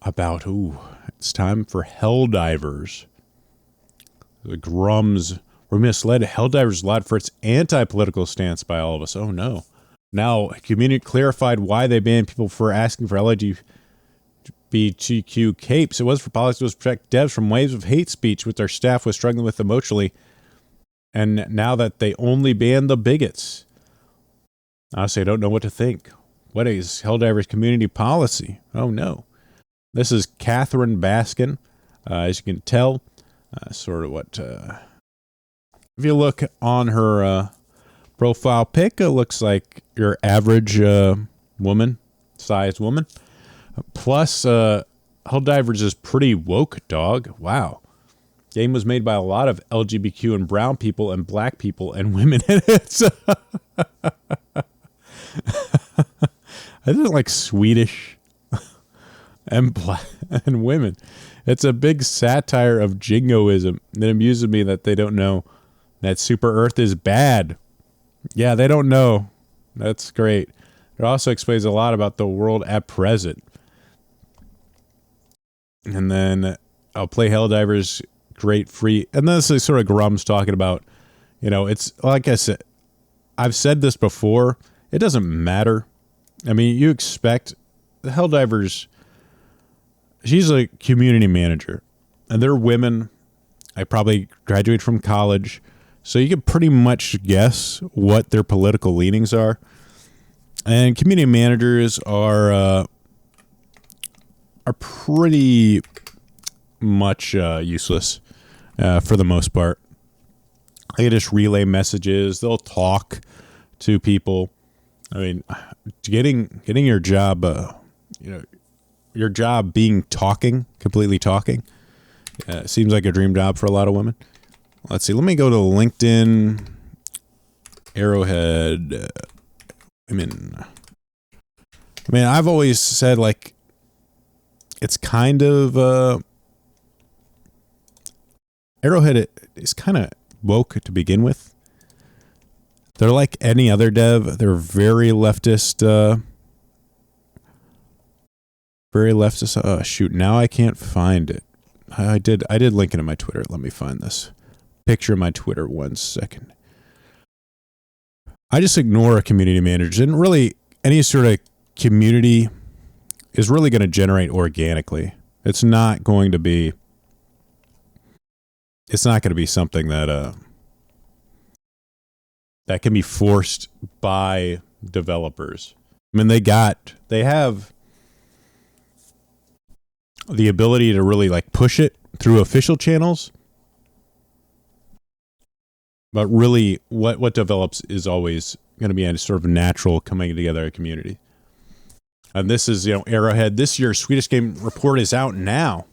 about, it's time for Helldivers. The Grummz were misled. Helldivers laud for its anti-political stance by all of us. Oh no. Now, community clarified why they banned people for asking for LGBTQ capes. It was for politics to protect devs from waves of hate speech which their staff was struggling with emotionally. And now that they only ban the bigots. Honestly, I don't know what to think. What is Helldiver's community policy? Oh no. This is Catherine Baskin. As you can tell, sort of what... if you look on her profile pic, it looks like your average sized woman. Plus, Helldivers is pretty woke, dog. Wow. Game was made by a lot of LGBTQ and brown people and black people and women in it. I didn't like Swedish and black and women. It's a big satire of jingoism. It amuses me that they don't know that Super Earth is bad. Yeah, they don't know. That's great. It also explains a lot about the world at present. And then I'll play Helldivers great free. And this is sort of Grummz talking about, it's like I said, I've said this before. It doesn't matter. I mean, you expect the Helldivers, she's a community manager and they're women. I probably graduated from college. So you can pretty much guess what their political leanings are. And community managers are pretty much useless for the most part. They just relay messages. They'll talk to people. I mean, getting your job, your job being completely talking, seems like a dream job for a lot of women. Let's see. Let me go to LinkedIn. Arrowhead. I mean, I've always said, like, it's kind of, Arrowhead is kind of woke to begin with. They're like any other dev. They're very leftist. Shoot, now I can't find it. I did link it in my Twitter. Let me find this picture of my Twitter 1 second. I just ignore community managers, and really any sort of community is really going to generate organically. It's not going to be something that that can be forced by developers. I mean, they have the ability to really like push it through official channels. But really, what develops is always going to be a sort of natural coming together community. And this is, Arrowhead. This year's Swedish Game Report is out now.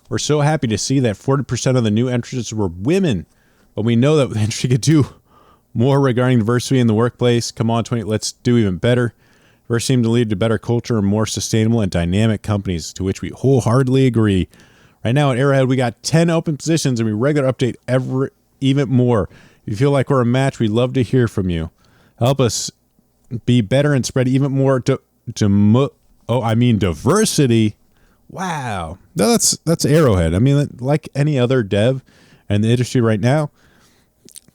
We're so happy to see that 40% of the new entrants were women. But we know that the industry could do more regarding diversity in the workplace. Come on, let's do even better. Diversity seems to lead to better culture and more sustainable and dynamic companies, to which we wholeheartedly agree. Right now at Arrowhead, we got 10 open positions, and we regular update even more. If you feel like we're a match, we'd love to hear from you. Help us be better and spread even more diversity. Wow. That's Arrowhead. I mean, like any other dev in the industry right now,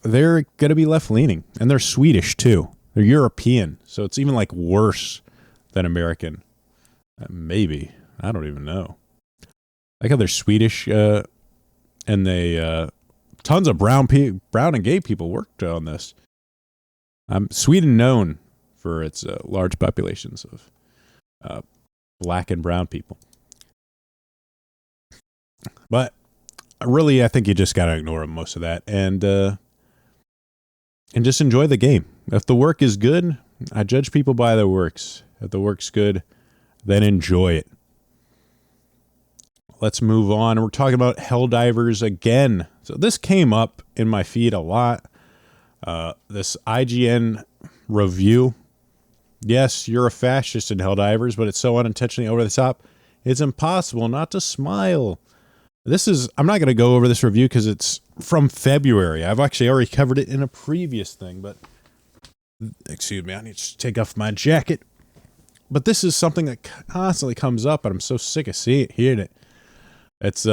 they're going to be left-leaning. And they're Swedish, too. They're European. So it's even like worse than American. Maybe. I don't even know. Like how they're Swedish, and they... tons of brown and gay people worked on this. Sweden known for its large populations of black and brown people. But really, I think you just got to ignore most of that and just enjoy the game. If the work is good, I judge people by their works. If the work's good, then enjoy it. Let's move on. We're talking about Helldivers again. So this came up in my feed a lot. This IGN review. Yes, you're a fascist in Helldivers, but it's so unintentionally over the top, it's impossible not to smile. I'm not going to go over this review because it's from February. I've actually already covered it in a previous thing, but excuse me, I need to take off my jacket. but this is something that constantly comes up, and I'm so sick of hearing it. It's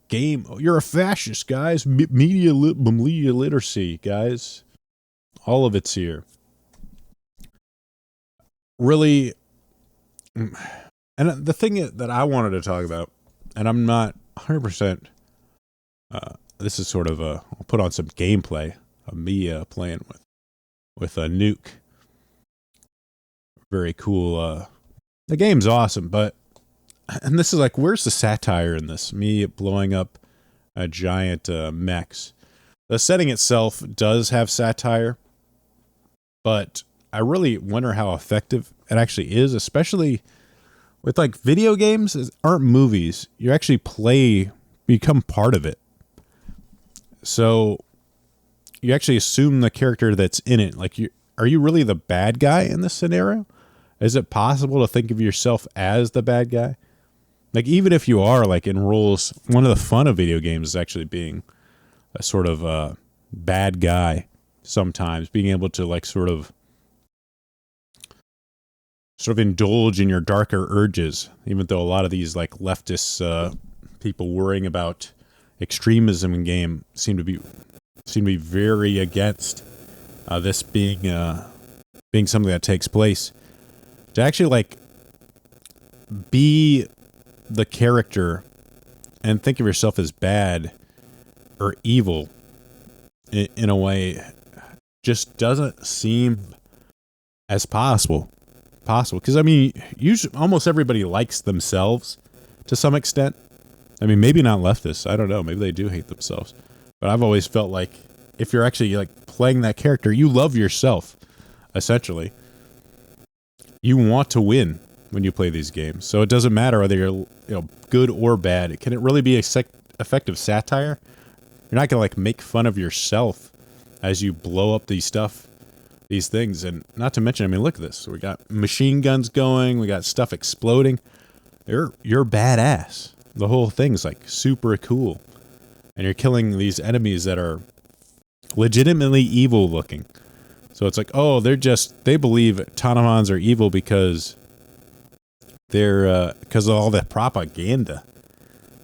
game. You're a fascist, guys. Media literacy, guys. All of it's here. Really, and the thing that I wanted to talk about, and I'm not 100%. This is sort of I'll put on some gameplay of me playing with a nuke. Very cool. The game's awesome, and this is like, where's the satire in this? Me blowing up a giant mechs. The setting itself does have satire, but I really wonder how effective it actually is, especially with like video games aren't movies. You actually become part of it. So you actually assume the character that's in it. Like, are you really the bad guy in this scenario? Is it possible to think of yourself as the bad guy? Like, even if you are, like, in roles, one of the fun of video games is actually being a sort of bad guy sometimes, being able to, like, sort of indulge in your darker urges, even though a lot of these, like, leftist people worrying about extremism in game seem to be very against this being something that takes place. To actually, like, be the character and think of yourself as bad or evil in a way just doesn't seem as possible. Because, I mean, usually almost everybody likes themselves to some extent. I mean, maybe not leftists. I don't know. Maybe they do hate themselves. But I've always felt like if you're actually, like, playing that character, you love yourself, essentially. You want to win when you play these games. So it doesn't matter whether you're good or bad. Can it really be effective satire? You're not going to, like, make fun of yourself as you blow up these things. And not to mention, I mean, look at this. We got machine guns going. We got stuff exploding. You're badass. The whole thing's, like, super cool. And you're killing these enemies that are legitimately evil looking. So it's like, oh, they believe Tanamans are evil because because of all that propaganda.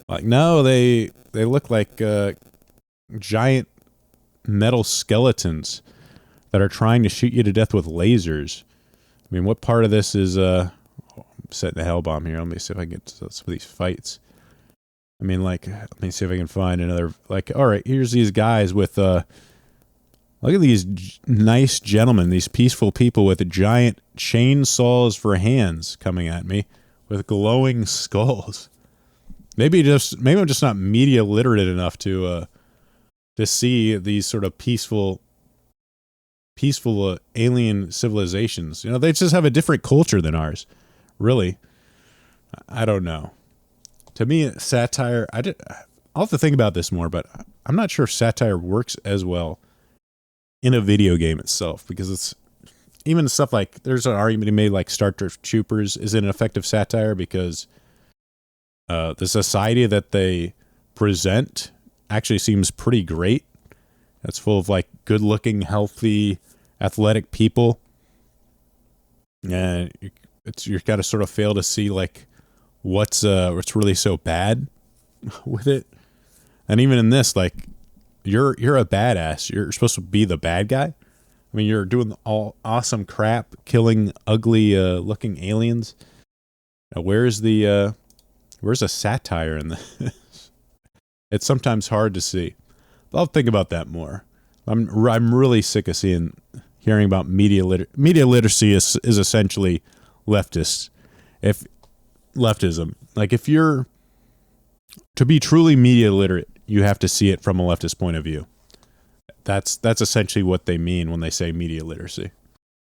Like, no, they look like giant metal skeletons that are trying to shoot you to death with lasers. I mean, what part of this is I'm setting the hell bomb here. Let me see if I can get to some of these fights. I mean, like, let me see if I can find another, like, all right, here's these guys with look at these nice gentlemen, these peaceful people with giant chainsaws for hands coming at me with glowing skulls. Maybe I'm just not media literate enough to see these sort of peaceful alien civilizations. They just have a different culture than ours. Really, I don't know. To me, satire. I'll have to think about this more, but I'm not sure if satire works as well in a video game itself, because it's even stuff like, there's an argument made like Star Troopers is an effective satire because the society that they present actually seems pretty great. It's full of like good-looking, healthy, athletic people, and you're got to sort of fail to see like what's really so bad with it. And even in this, like, you're a badass. You're supposed to be the bad guy. I mean, you're doing all awesome crap, killing ugly looking aliens. Now, where's the satire in this? It's sometimes hard to see. But I'll think about that more. I'm really sick of hearing about media literacy is essentially leftist. Leftism. Like, if you're to be truly media literate, you have to see it from a leftist point of view. That's essentially what they mean when they say media literacy.